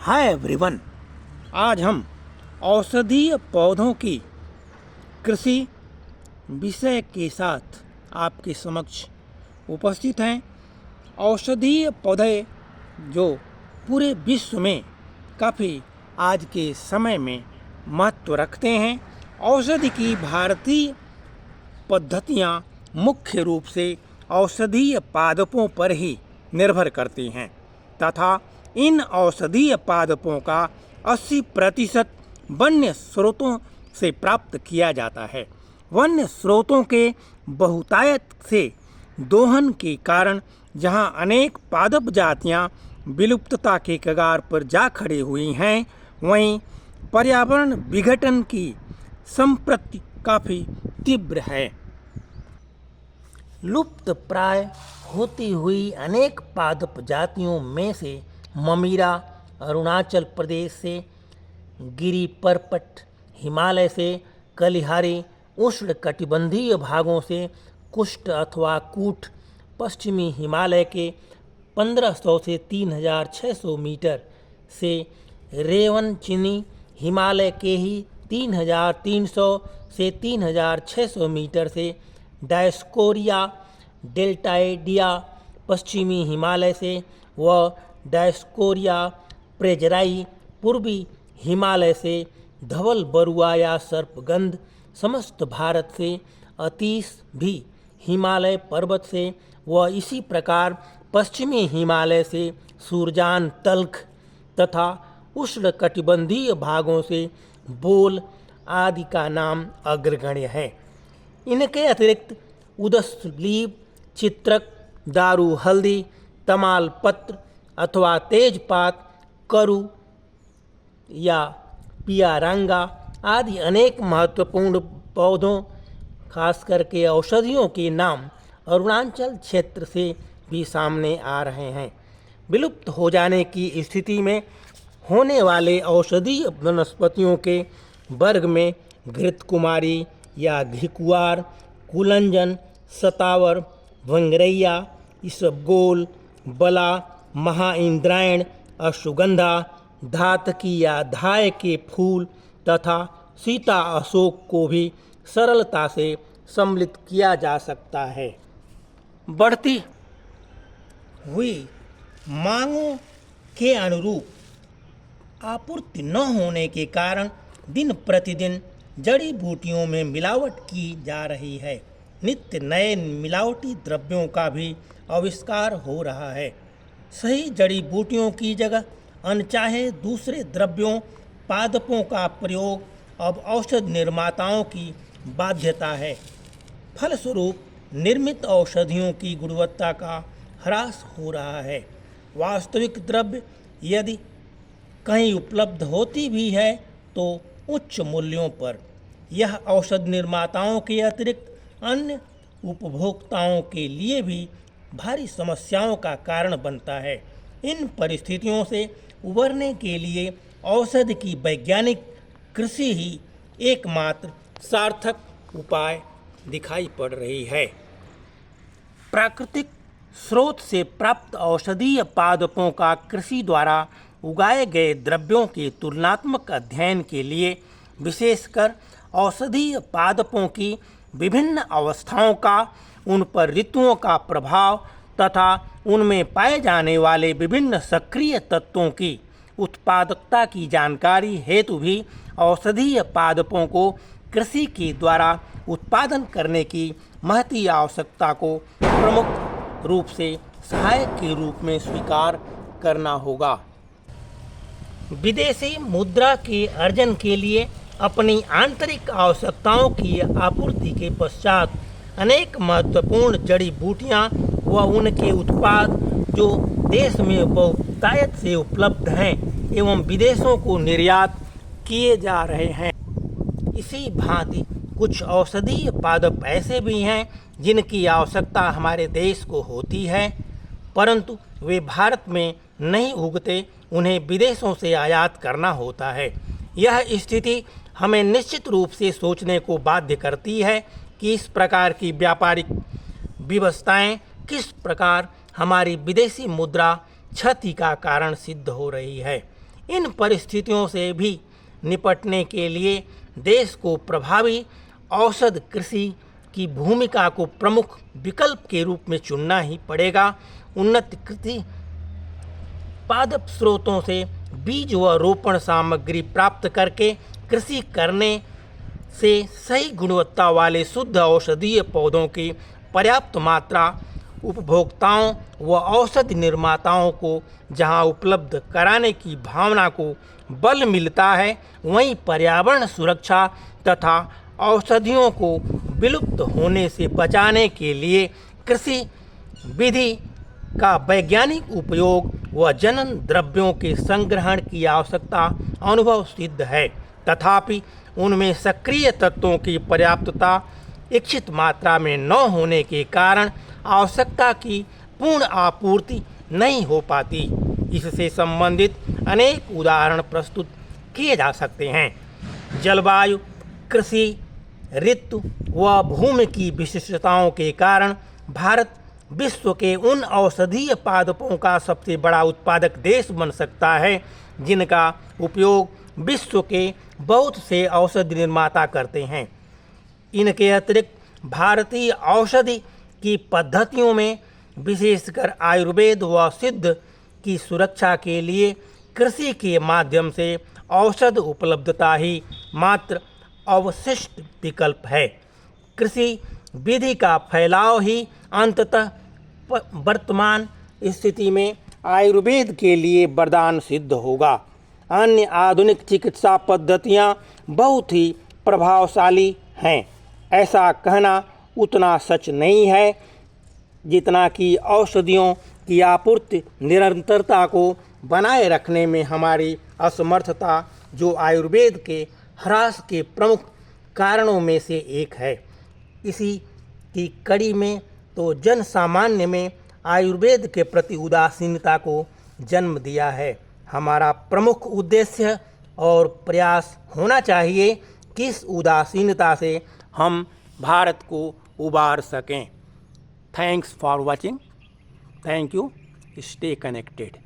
Hi everyone. आज हम औषधीय पौधों की कृषि विषय के साथ आपके समक्ष उपस्थित हैं। औषधीय पौधे जो पूरे विश्व में काफ़ी आज के समय में महत्व रखते हैं। औषधि की भारतीय पद्धतियाँ मुख्य रूप से औषधीय पादपों पर ही निर्भर करती हैं तथा इन औषधीय पादपों का 80% वन्य स्रोतों से प्राप्त किया जाता है। वन्य स्रोतों के बहुतायत से दोहन के कारण जहां अनेक पादप जातियां विलुप्तता के कगार पर जा खड़ी हुई हैं, वहीं पर्यावरण विघटन की संप्रति काफ़ी तीव्र है। लुप्त प्राय होती हुई अनेक पादप जातियों में से ममीरा अरुणाचल प्रदेश से, गिरी पर्पट हिमालय से, कलिहारी उष्णकटिबंधीय भागों से, कुष्ठ अथवा कूट पश्चिमी हिमालय के 1500 से 3600 मीटर से, रेवनचिनी हिमालय के ही 3300 से 3600 मीटर से, डायस्कोरिया डेल्टाइडिया पश्चिमी हिमालय से व डायस्कोरिया प्रेजराई पूर्वी हिमालय से, धवल बरुआ या सर्पगंध समस्त भारत से, अतीश भी हिमालय पर्वत से व इसी प्रकार पश्चिमी हिमालय से सूरजान तल्ख तथा उष्णकटिबंधीय भागों से बोल आदि का नाम अग्रगण्य है। इनके अतिरिक्त उदस्लीब, चित्रक, दारू हल्दी, तमाल पत्र अथवा तेजपात, करु या पियारंगा आदि अनेक महत्वपूर्ण पौधों खास करके औषधियों के नाम अरुणाचल क्षेत्र से भी सामने आ रहे हैं। विलुप्त हो जाने की स्थिति में होने वाले औषधीय वनस्पतियों के वर्ग में घृतकुमारी या घिकुआर, कुलंजन, सतावर, भंगरैया, इसबगोल, बला, महाइंद्रायण, अश्वगंधा, धातकी या धाय के फूल तथा सीता अशोक को भी सरलता से सम्मिलित किया जा सकता है। बढ़ती हुई मांगों के अनुरूप आपूर्ति न होने के कारण दिन प्रतिदिन जड़ी बूटियों में मिलावट की जा रही है। नित्य नए मिलावटी द्रव्यों का भी आविष्कार हो रहा है। सही जड़ी बूटियों की जगह अनचाहे दूसरे द्रव्यों पादपों का प्रयोग अब औषध निर्माताओं की बाध्यता है। फलस्वरूप निर्मित औषधियों की गुणवत्ता का ह्रास हो रहा है। वास्तविक द्रव्य यदि कहीं उपलब्ध होती भी है तो उच्च मूल्यों पर। यह औषध निर्माताओं के अतिरिक्त अन्य उपभोक्ताओं के लिए भी भारी समस्याओं का कारण बनता है। इन परिस्थितियों से उबरने के लिए औषधि की वैज्ञानिक कृषि ही एकमात्र सार्थक उपाय दिखाई पड़ रही है। प्राकृतिक स्रोत से प्राप्त औषधीय पादपों का कृषि द्वारा उगाए गए द्रव्यों के तुलनात्मक अध्ययन के लिए विशेषकर औषधीय पादपों की विभिन्न अवस्थाओं का, उन पर ऋतुओं का प्रभाव तथा उनमें पाए जाने वाले विभिन्न सक्रिय तत्वों की उत्पादकता की जानकारी हेतु भी औषधीय पादपों को कृषि के द्वारा उत्पादन करने की महती आवश्यकता को प्रमुख रूप से सहायक के रूप में स्वीकार करना होगा। विदेशी मुद्रा के अर्जन के लिए अपनी आंतरिक आवश्यकताओं की आपूर्ति के पश्चात अनेक महत्वपूर्ण जड़ी बूटियां व उनके उत्पाद जो देश में बहुतायत से उपलब्ध हैं एवं विदेशों को निर्यात किए जा रहे हैं। इसी भांति कुछ औषधीय पादप ऐसे भी हैं जिनकी आवश्यकता हमारे देश को होती है, परंतु वे भारत में नहीं उगते, उन्हें विदेशों से आयात करना होता है। यह स्थिति हमें निश्चित रूप से सोचने को बाध्य करती है कि इस प्रकार की व्यापारिक व्यवस्थाएं किस प्रकार हमारी विदेशी मुद्रा क्षति का कारण सिद्ध हो रही है। इन परिस्थितियों से भी निपटने के लिए देश को प्रभावी औषध कृषि की भूमिका को प्रमुख विकल्प के रूप में चुनना ही पड़ेगा। उन्नत कृषि पादप स्रोतों से बीज व रोपण सामग्री प्राप्त करके कृषि करने से सही गुणवत्ता वाले शुद्ध औषधीय पौधों की पर्याप्त मात्रा उपभोक्ताओं व औषधि निर्माताओं को जहां उपलब्ध कराने की भावना को बल मिलता है, वहीं पर्यावरण सुरक्षा तथा औषधियों को विलुप्त होने से बचाने के लिए कृषि विधि का वैज्ञानिक उपयोग व जनन द्रव्यों के संग्रहण की आवश्यकता अनुभव सिद्ध है। तथापि उनमें सक्रिय तत्वों की पर्याप्तता इच्छित मात्रा में न होने के कारण आवश्यकता की पूर्ण आपूर्ति नहीं हो पाती। इससे संबंधित अनेक उदाहरण प्रस्तुत किए जा सकते हैं। जलवायु, कृषि, ऋतु व भूमि की विशिष्टताओं के कारण भारत विश्व के उन औषधीय पादपों का सबसे बड़ा उत्पादक देश बन सकता है जिनका उपयोग विश्व के बहुत से औषधि निर्माता करते हैं। इनके अतिरिक्त भारतीय औषधि की पद्धतियों में विशेषकर आयुर्वेद व सिद्ध की सुरक्षा के लिए कृषि के माध्यम से औषध उपलब्धता ही मात्र अवशिष्ट विकल्प है। कृषि विधि का फैलाव ही अंततः वर्तमान स्थिति में आयुर्वेद के लिए वरदान सिद्ध होगा। अन्य आधुनिक चिकित्सा पद्धतियां बहुत ही प्रभावशाली हैं, ऐसा कहना उतना सच नहीं है जितना कि औषधियों की आपूर्ति निरंतरता को बनाए रखने में हमारी असमर्थता, जो आयुर्वेद के ह्रास के प्रमुख कारणों में से एक है। इसी की कड़ी में तो जन सामान्य में आयुर्वेद के प्रति उदासीनता को जन्म दिया है। हमारा प्रमुख उद्देश्य और प्रयास होना चाहिए कि इस उदासीनता से हम भारत को उबार सकें। Thanks for watching. Thank you. Stay connected.